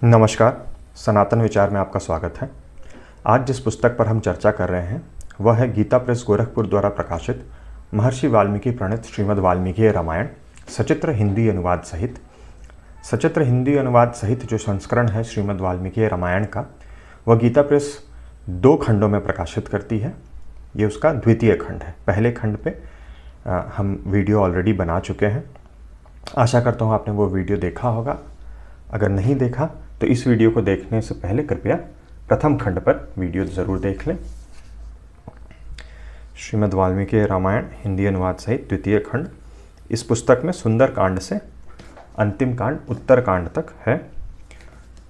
नमस्कार, सनातन विचार में आपका स्वागत है। आज जिस पुस्तक पर हम चर्चा कर रहे हैं वह है गीता प्रेस गोरखपुर द्वारा प्रकाशित महर्षि वाल्मीकि प्रणीत श्रीमद् वाल्मीकि रामायण सचित्र हिंदी अनुवाद सहित। सचित्र हिंदी अनुवाद सहित जो संस्करण है श्रीमद् वाल्मीकि रामायण का, वह गीता प्रेस 2 खंडों में प्रकाशित करती है। ये उसका द्वितीय खंड है। पहले खंड पे हम वीडियो ऑलरेडी बना चुके हैं। आशा करता हूँ आपने वो वीडियो देखा होगा। अगर नहीं देखा तो इस वीडियो को देखने से पहले कृपया प्रथम खंड पर वीडियो ज़रूर देख लें। श्रीमद् वाल्मीकि रामायण हिंदी अनुवाद सहित द्वितीय खंड। इस पुस्तक में सुंदर कांड से अंतिम कांड उत्तर कांड तक है।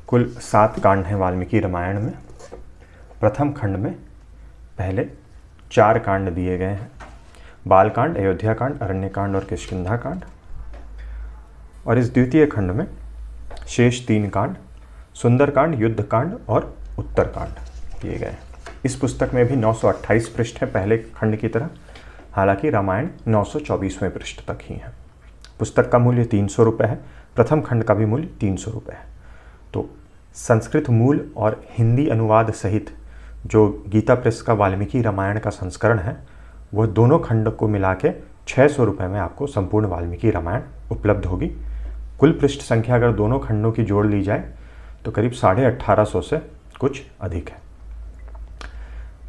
कुल 7 कांड हैं वाल्मीकि रामायण में। प्रथम खंड में पहले 4 कांड दिए गए हैं: बालकांड, अयोध्या कांड, अरण्य कांड और किष्किंधा कांड। और इस द्वितीय खंड में शेष 3 कांड सुंदरकांड, युद्ध कांड और उत्तर कांड दिए गए हैं। इस पुस्तक में भी 928 पृष्ठ है पहले खंड की तरह, हालांकि रामायण 924वें पृष्ठ तक ही है। पुस्तक का मूल्य 300 रुपये है। प्रथम खंड का भी मूल्य 300 रुपये है। तो संस्कृत मूल और हिंदी अनुवाद सहित जो गीता प्रेस का वाल्मीकि रामायण का संस्करण है, वह दोनों खंड को मिला के 600 रुपये में आपको संपूर्ण वाल्मीकि रामायण उपलब्ध होगी। कुल पृष्ठ संख्या अगर दोनों खंडों की जोड़ ली जाए तो करीब 1850 से कुछ अधिक है।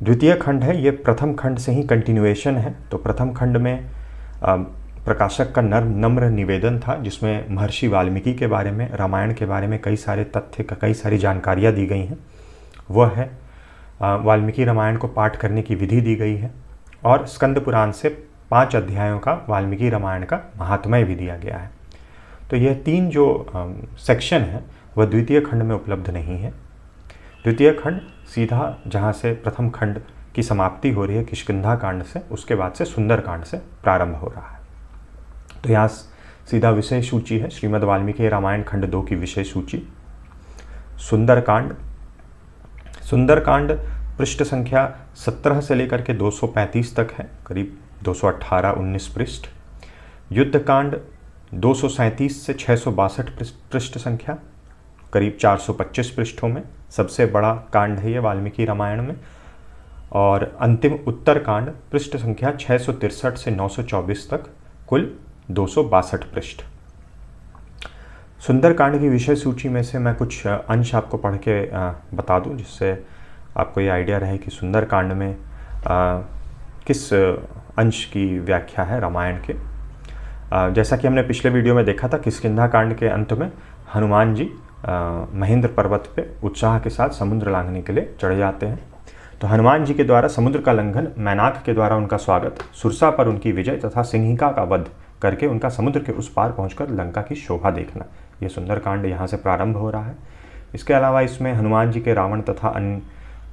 द्वितीय खंड है, ये प्रथम खंड से ही कंटिन्यूएशन है। तो प्रथम खंड में प्रकाशक का नम्र निवेदन था, जिसमें महर्षि वाल्मीकि के बारे में, रामायण के बारे में कई सारे तथ्य, कई सारी जानकारियाँ दी गई हैं। वह है वाल्मीकि रामायण को पाठ करने की विधि दी गई है और स्कंद पुराण से 5 अध्यायों का वाल्मीकि रामायण का महात्म्य भी दिया गया है। तो यह 3 जो सेक्शन है वह द्वितीय खंड में उपलब्ध नहीं है। द्वितीय खंड सीधा जहाँ से प्रथम खंड की समाप्ति हो रही है किष्किंधा कांड से, उसके बाद से सुंदर कांड से प्रारंभ हो रहा है। तो यहाँ सीधा विषय सूची है श्रीमद् वाल्मीकि रामायण खंड 2 की विषय सूची। सुंदरकांड पृष्ठ संख्या 17 से लेकर के 235 तक है, करीब 218-19 पृष्ठ। युद्धकांड 237 से 662 पृष्ठ संख्या, करीब 425 पृष्ठों में। सबसे बड़ा कांड है ये वाल्मीकि रामायण में। और अंतिम उत्तर कांड पृष्ठ संख्या 663 से 924 तक, कुल 262 पृष्ठ। सुंदर कांड की विषय सूची में से मैं कुछ अंश आपको पढ़ के बता दूं, जिससे आपको ये आइडिया रहे कि सुंदर कांड में किस अंश की व्याख्या है रामायण के। जैसा कि हमने पिछले वीडियो में देखा था, किष्किंधा कांड के अंत में हनुमान जी महेंद्र पर्वत पे उत्साह के साथ समुद्र लांघने के लिए चढ़ जाते हैं। तो हनुमान जी के द्वारा समुद्र का लंघन, मैनाक के द्वारा उनका स्वागत, सुरसा पर उनकी विजय तथा सिंहिका का वध करके उनका समुद्र के उस पार पहुंचकर लंका की शोभा देखना, ये सुंदरकांड यहाँ से प्रारंभ हो रहा है। इसके अलावा इसमें हनुमान जी के रावण तथा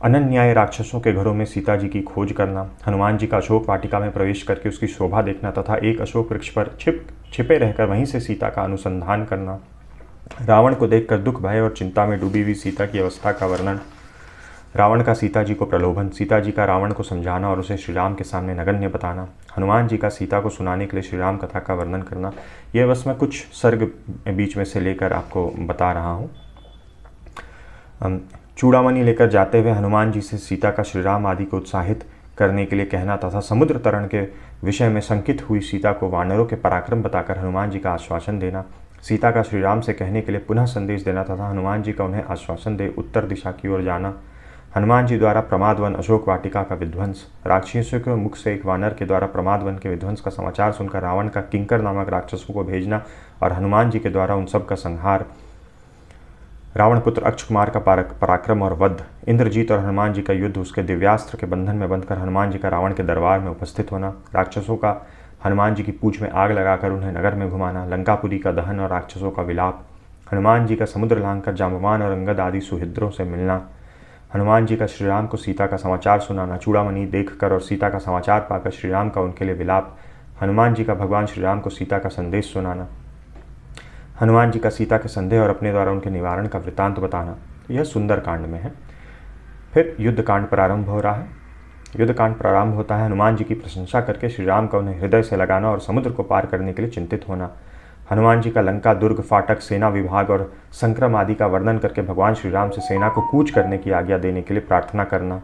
अनन्याय राक्षसों के घरों में सीता जी की खोज करना, हनुमान जी का अशोक वाटिका में प्रवेश करके उसकी शोभा देखना तथा एक अशोक वृक्ष पर छिपे रहकर वहीं से सीता का अनुसंधान करना, रावण को देखकर दुख, भय और चिंता में डूबी हुई सीता की अवस्था का वर्णन, रावण का सीता जी को प्रलोभन, सीता जी का रावण को समझाना और उसे श्री राम के सामने नगण्य बताना, हनुमान जी का सीता को सुनाने के लिए श्री राम कथा का वर्णन करना। यह बस मैं कुछ सर्ग बीच में से लेकर आपको बता रहा हूँ। चूड़ामणि लेकर जाते हुए हनुमान जी से सीता का श्री राम आदि को उत्साहित करने के लिए कहना तथा समुद्र तरण के विषय में शंकित हुई सीता को वानरों के पराक्रम बताकर हनुमान जी का आश्वासन देना, सीता का श्री राम से कहने के लिए पुनः संदेश देना तथा हनुमान जी का उन्हें आश्वासन दे उत्तर दिशा की ओर जाना, हनुमान जी द्वारा प्रमादवन अशोक वाटिका का विध्वंस, राक्षसों के मुख से एक वानर के द्वारा प्रमादवन के विध्वंस का समाचार सुनकर रावण का किंकर नामक राक्षसों को भेजना और हनुमान जी के द्वारा उन सब का संहार, रावण पुत्र अक्षकुमार का पराक्रम और वध, इंद्रजीत और हनुमान जी का युद्ध, उसके दिव्यास्त्र के बंधन में बंधकर हनुमान जी का रावण के दरबार में उपस्थित होना, राक्षसों का हनुमान जी की पूंछ में आग लगाकर उन्हें नगर में घुमाना, लंकापुरी का दहन और राक्षसों का विलाप, हनुमान जी का समुद्र लांघकर जाम्बवान और अंगद आदि सुहृदों से मिलना, हनुमान जी का श्री राम को सीता का समाचार सुनाना, चूड़ामणि देखकर और सीता का समाचार पाकर श्री राम का उनके लिए विलाप, हनुमान जी का भगवान श्री राम को सीता का संदेश सुनाना, हनुमान जी का सीता के संदेह और अपने द्वारा उनके निवारण का वृत्तांत बताना। यह सुंदर कांड में है। फिर युद्ध कांड प्रारंभ हो रहा है। युद्ध कांड प्रारंभ होता है हनुमान जी की प्रशंसा करके श्री राम का उन्हें हृदय से लगाना और समुद्र को पार करने के लिए चिंतित होना, हनुमान जी का लंका, दुर्ग, फाटक, सेना विभाग और संक्रम आदि का वर्णन करके भगवान श्री राम से सेना को कूच करने की आज्ञा देने के लिए प्रार्थना करना।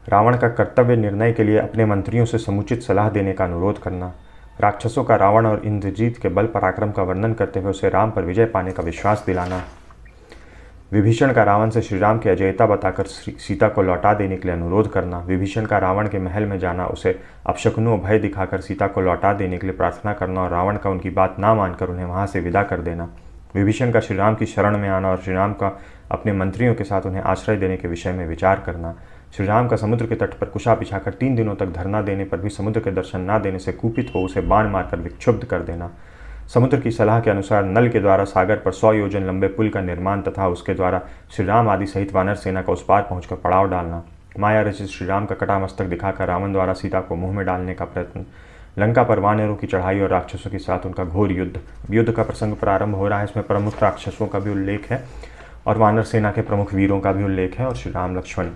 रावण का कर्तव्य निर्णय के लिए अपने मंत्रियों से समुचित सलाह देने का अनुरोध करना। राक्षसों का रावण और इंद्रजीत के बल पराक्रम का वर्णन करते हुए उसे राम पर विजय पाने का विश्वास दिलाना। विभीषण का रावण से श्री राम की अजेयता बताकर सीता को लौटा देने के लिए अनुरोध करना। विभीषण का रावण के महल में जाना, उसे अपशकुनों भय दिखाकर सीता को लौटा देने के लिए प्रार्थना करना और रावण का उनकी बात ना मानकर उन्हें वहां से विदा कर देना। विभीषण का श्री राम की शरण में आना और श्री राम का अपने मंत्रियों के साथ उन्हें आश्रय देने के विषय में विचार करना। श्री राम का समुद्र के तट पर कुशा पिछाकर 3 दिनों तक धरना देने पर भी समुद्र के दर्शन न देने से कुपित हो उसे बाण मारकर विक्षुब्ध कर देना। समुद्र की सलाह के अनुसार नल के द्वारा सागर पर 100 योजन लंबे पुल का निर्माण तथा उसके द्वारा श्री राम आदि सहित वानर सेना को उस पार पहुंचकर पड़ाव डालना। माया रचित श्री राम का कटा मस्तक दिखाकर रावण द्वारा सीता को मुंह में डालने का प्रयत्न। लंका पर वानरों की चढ़ाई और राक्षसों के साथ उनका घोर युद्ध का प्रसंग प्रारंभ हो रहा है। इसमें प्रमुख राक्षसों का भी उल्लेख है और वानर सेना के प्रमुख वीरों का भी उल्लेख है और श्री राम, लक्ष्मण,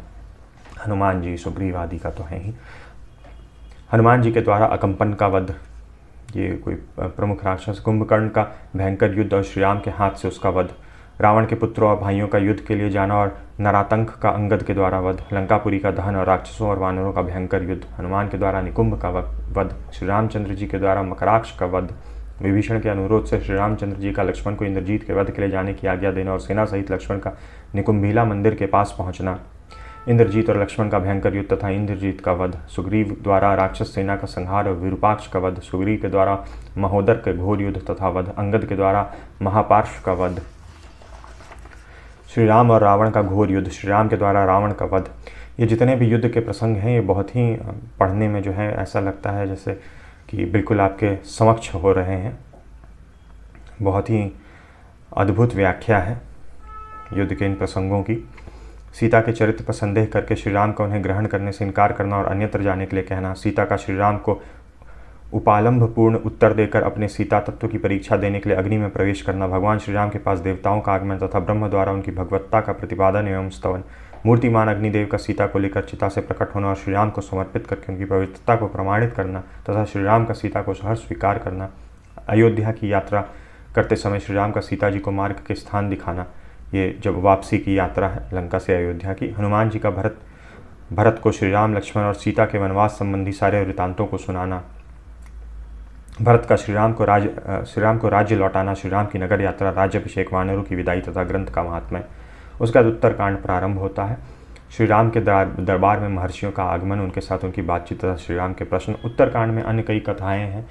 हनुमान जी, सुग्रीव आदि का तो है ही। हनुमान जी के द्वारा अकंपन का वध, ये कोई प्रमुख राक्षस। कुंभकर्ण का भयंकर युद्ध और श्री राम के हाथ से उसका वध। रावण के पुत्रों और भाइयों का युद्ध के लिए जाना और नरातंक का अंगद के द्वारा वध। लंकापुरी का दहन और राक्षसों और वानरों का भयंकर युद्ध। हनुमान के द्वारा निकुंभ का वध। श्री रामचंद्र जी के द्वारा मकराक्ष का वध। विभीषण के अनुरोध से श्री रामचंद्र जी का लक्ष्मण को इंद्रजीत के वध के लिए जाने की आज्ञा देना और सेना सहित लक्ष्मण का निकुंभिला मंदिर के पास पहुंचना। इंद्रजीत और लक्ष्मण का भयंकर युद्ध तथा इंद्रजीत का वध। सुग्रीव द्वारा राक्षस सेना का संहार और विरूपाक्ष का वध। सुग्रीव के द्वारा महोदर के घोर युद्ध तथा वध। अंगद के द्वारा महापार्श्व का वध। श्री राम और रावण का घोर युद्ध। श्री राम के द्वारा रावण का वध। ये जितने भी युद्ध के प्रसंग हैं ये बहुत ही पढ़ने में जो है ऐसा लगता है जैसे कि बिल्कुल आपके समक्ष हो रहे हैं। बहुत ही अद्भुत व्याख्या है युद्ध के इन प्रसंगों की। सीता के चरित्र पर संदेह करके श्री राम का उन्हें ग्रहण करने से इनकार करना और अन्यत्र जाने के लिए कहना। सीता का श्री राम को उपालंभपूर्ण उत्तर देकर अपने सीता तत्व की परीक्षा देने के लिए अग्नि में प्रवेश करना। भगवान श्री राम के पास देवताओं का आगमन तथा ब्रह्म द्वारा उनकी भगवत्ता का प्रतिपादन एवं स्तवन। मूर्तिमान अग्निदेव का सीता को लेकर चिता से प्रकट होना और श्री राम को समर्पित करके उनकी पवित्रता को प्रमाणित करना तथा श्री राम का सीता को सहर्ष स्वीकार करना। अयोध्या की यात्रा करते समय श्री राम का सीता जी को मार्ग के स्थान दिखाना। ये जब वापसी की यात्रा है लंका से अयोध्या की। हनुमान जी का भरत को श्री राम, लक्ष्मण और सीता के वनवास संबंधी सारे वृतांतों को सुनाना। भरत का श्री राम को राज्य लौटाना। श्री राम की नगर यात्रा, राज्याभिषेक, वानरों की विदाई तथा ग्रंथ का महात्म्य। उसका उत्तरकांड प्रारंभ होता है। श्री राम के दरबार में महर्षियों का आगमन, उनके साथ उनकी बातचीत तथा श्री राम के प्रश्न। उत्तरकांड में अन्य कई कथाएं हैं।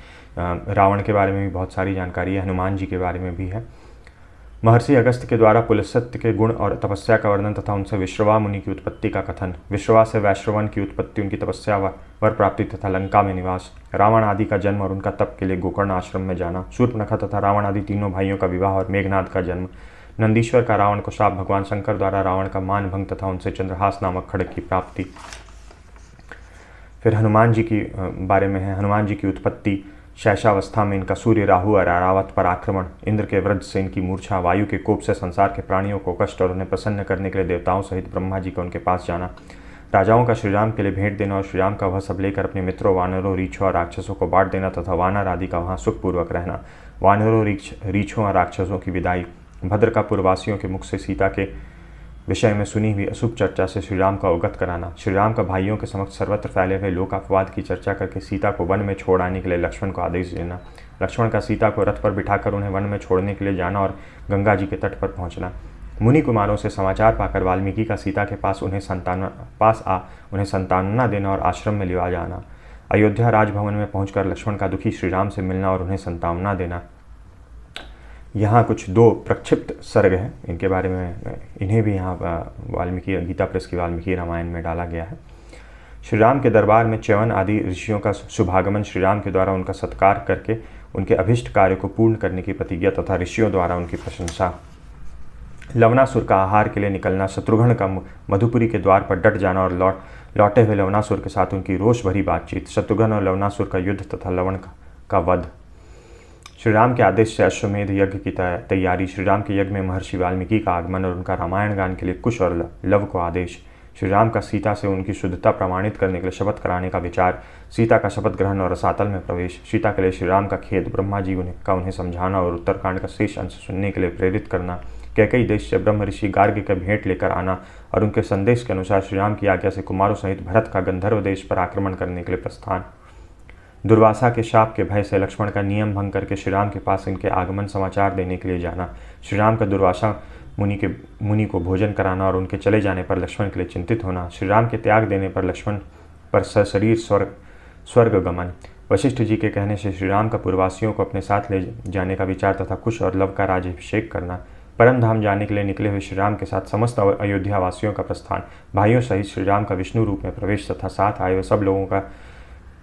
रावण के बारे में भी बहुत सारी जानकारी है, हनुमान जी के बारे में भी है। महर्षि अगस्त्य के द्वारा पुलस्त्य के गुण और तपस्या का वर्णन तथा उनसे विश्रवा मुनि की उत्पत्ति का कथन। विश्रवा से वैश्रवन की उत्पत्ति, उनकी तपस्या, वर प्राप्ति तथा लंका में निवास। रावण आदि का जन्म और उनका तप के लिए गोकर्ण आश्रम में जाना। शूर्पणखा तथा रावण आदि तीनों भाइयों का विवाह और मेघनाद का जन्म। नंदीश्वर का रावण को शाप, भगवान शंकर द्वारा रावण का मानभंग तथा उनसे चंद्रहास नामक खड्ग की प्राप्ति। फिर हनुमान जी की बारे में है। हनुमान जी की उत्पत्ति, शैशावस्था में इनका सूर्य, राहु और अरावत पर आक्रमण, इंद्र के वज्र से इनकी मूर्छा, वायु के कोप से संसार के प्राणियों को कष्ट और उन्हें प्रसन्न करने के लिए देवताओं सहित ब्रह्मा जी को उनके पास जाना। राजाओं का श्री राम के लिए भेंट देना और श्री राम का वह सब लेकर अपने मित्रों, वानरों, रीछों और राक्षसों को बांट देना तथा वानर आदि का वहाँ सुखपूर्वक रहना। वानरों, रीछों और राक्षसों की विदाई। भद्रकापुर वासियों के मुख से सीता के विषय में सुनी हुई अशुभ चर्चा से श्री राम का अवगत कराना। श्री राम का भाइयों के समक्ष सर्वत्र फैले हुए लोकापवाद की चर्चा करके सीता को वन में छोड़ आने के लिए लक्ष्मण को आदेश देना। लक्ष्मण का सीता को रथ पर बिठाकर उन्हें वन में छोड़ने के लिए जाना और गंगा जी के तट पर पहुंचना। मुनि कुमारों से समाचार पाकर वाल्मीकि का सीता के पास उन्हें संतानना देना और आश्रम में लिवा जाना। अयोध्या राजभवन में पहुंचकर लक्ष्मण का दुखी श्री राम से मिलना और उन्हें संतावना देना। यहाँ कुछ 2 प्रक्षिप्त सर्ग हैं, इनके बारे में इन्हें भी यहाँ वाल्मीकि गीता प्रेस की वाल्मीकि रामायण में डाला गया है। श्री राम के दरबार में च्यवन आदि ऋषियों का शुभागमन, श्री राम के द्वारा उनका सत्कार करके उनके अभिष्ट कार्य को पूर्ण करने की प्रतिज्ञा तथा ऋषियों द्वारा उनकी प्रशंसा। लवनासुर का आहार के लिए निकलना, शत्रुघ्न का मधुपुरी के द्वार पर डट जाना और लौटे हुए लवनासुर के साथ उनकी रोष भरी बातचीत। शत्रुघ्न और लवनासुर का युद्ध तथा लवण का वध। श्री राम के आदेश से अश्वमेध यज्ञ की तैयारी। श्री राम के यज्ञ में महर्षि वाल्मीकि का आगमन और उनका रामायण गान के लिए कुश और लव को आदेश। श्री राम का सीता से उनकी शुद्धता प्रमाणित करने के लिए शपथ कराने का विचार, सीता का शपथ ग्रहण और रसातल में प्रवेश, सीता के लिए श्री राम का खेद, ब्रह्मा जी उन्हें समझाना और उत्तरकांड का शेष अंश सुनने के लिए प्रेरित करना, कैकई देश से ब्रह्म ऋषि गार्ग का भेंट लेकर आना और उनके संदेश के अनुसार श्री राम की आज्ञा से कुमारों सहित भरत का गंधर्व देश पर आक्रमण करने के लिए प्रस्थान, दुर्वासा के शाप के भय से लक्ष्मण का नियम भंग करके श्री राम के पास इनके आगमन समाचार देने के लिए जाना, श्री राम का दुर्वासा मुनि को भोजन कराना और उनके चले जाने पर लक्ष्मण के लिए चिंतित होना, श्री राम के त्याग देने पर लक्ष्मण पर सशरीर स्वर्ग गमन, वशिष्ठ जी के कहने से श्री राम का पूर्ववासियों को अपने साथ ले जाने का विचार तथा कुश और लव का राज्याभिषेक करना, परम धाम जाने के लिए निकले हुए श्री राम के साथ समस्त अयोध्या वासियों का प्रस्थान, भाइयों सहित श्री राम का विष्णु रूप में प्रवेश तथा साथ आए हुए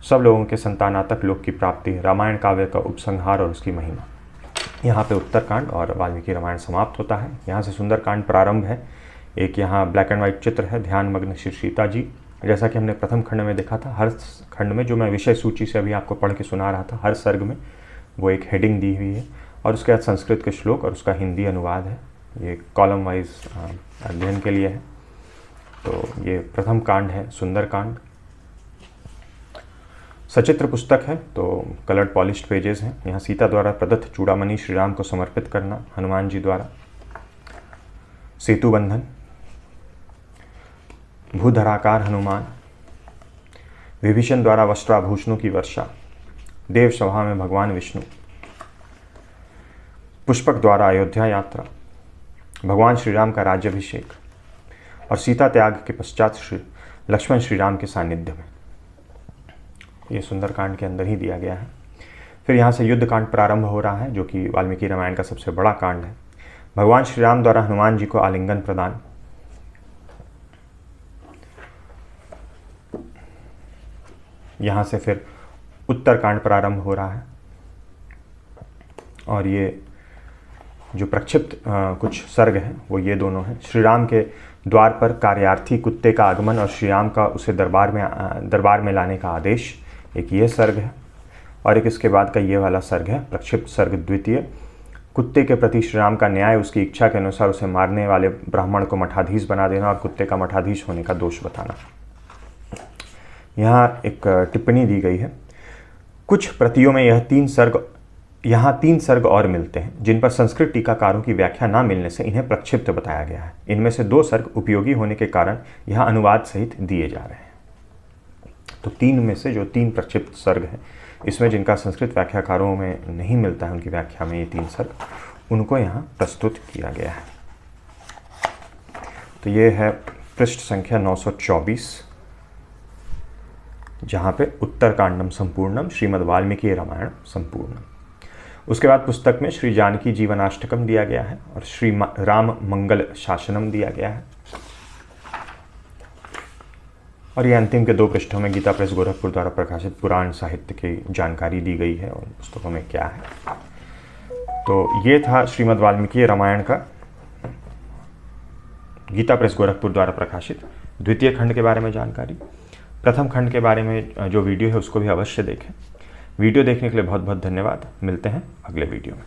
सब लोगों के संतानात्मक लोक की प्राप्ति, रामायण काव्य का उपसंहार और उसकी महिमा। यहाँ पे उत्तरकांड और वाल्मीकि रामायण समाप्त होता है। यहाँ से सुंदरकांड प्रारंभ है। एक यहाँ ब्लैक एंड वाइट चित्र है, ध्यान मग्न श्री सीता जी। जैसा कि हमने प्रथम खंड में देखा था, हर खंड में जो मैं विषय सूची से अभी आपको पढ़ के सुना रहा था, हर सर्ग में वो एक हेडिंग दी हुई है और उसके बाद संस्कृत के श्लोक और उसका हिंदी अनुवाद है। ये कॉलम वाइज अध्ययन के लिए है। तो ये प्रथम कांड है सुंदरकांड। सचित्र पुस्तक है, तो कलर्ड पॉलिश्ड पेजेस हैं। यहाँ सीता द्वारा प्रदत्त चूड़ामणि श्री राम को समर्पित करना, हनुमान जी द्वारा सेतु बंधन, भूधराकार हनुमान, विभीषण द्वारा वस्त्राभूषणों की वर्षा, देव सभा में भगवान विष्णु, पुष्पक द्वारा अयोध्या यात्रा, भगवान श्री राम का राज्याभिषेक और सीता त्याग के पश्चात लक्ष्मण श्री राम के सानिध्य में। ये सुंदरकांड के अंदर ही दिया गया है। फिर यहाँ से युद्ध कांड प्रारंभ हो रहा है, जो कि वाल्मीकि रामायण का सबसे बड़ा कांड है। भगवान श्री राम द्वारा हनुमान जी को आलिंगन प्रदान, यहाँ से फिर उत्तरकांड प्रारंभ हो रहा है और ये जो प्रक्षिप्त कुछ सर्ग हैं वो ये दोनों हैं। श्री राम के द्वार पर कार्यार्थी कुत्ते का आगमन और श्री राम का उसे दरबार में लाने का आदेश, एक ये सर्ग है। और एक इसके बाद का ये वाला सर्ग है, प्रक्षिप्त सर्ग द्वितीय। कुत्ते के प्रति श्री राम का न्याय, उसकी इच्छा के अनुसार उसे मारने वाले ब्राह्मण को मठाधीश बना देना और कुत्ते का मठाधीश होने का दोष बताना। यहाँ एक टिप्पणी दी गई है, कुछ प्रतियों में यहाँ तीन सर्ग और मिलते हैं जिन पर संस्कृत टीकाकारों की व्याख्या ना मिलने से इन्हें प्रक्षिप्त बताया गया है। इनमें से 2 सर्ग उपयोगी होने के कारण यहाँ अनुवाद सहित दिए जा रहे हैं। तो 3 में से जो 3 प्रक्षिप्त सर्ग हैं, इसमें जिनका संस्कृत व्याख्याकारों में नहीं मिलता है उनकी व्याख्या में ये 3 सर्ग, उनको यहाँ प्रस्तुत किया गया है। तो ये है पृष्ठ संख्या 924, जहाँ पे उत्तरकांडम संपूर्णम श्रीमद् वाल्मीकि रामायण संपूर्णम। उसके बाद पुस्तक में श्री जानकी जीवनाष्टकम दिया गया है और श्री राम मंगल शासनम दिया गया है। और ये अंतिम के 2 पृष्ठों में गीता प्रेस गोरखपुर द्वारा प्रकाशित पुराण साहित्य की जानकारी दी गई है और पुस्तकों में क्या है। तो ये था श्रीमद् वाल्मीकि रामायण का गीता प्रेस गोरखपुर द्वारा प्रकाशित द्वितीय खंड के बारे में जानकारी। प्रथम खंड के बारे में जो वीडियो है उसको भी अवश्य देखें। वीडियो देखने के लिए बहुत बहुत धन्यवाद। मिलते हैं अगले वीडियो में।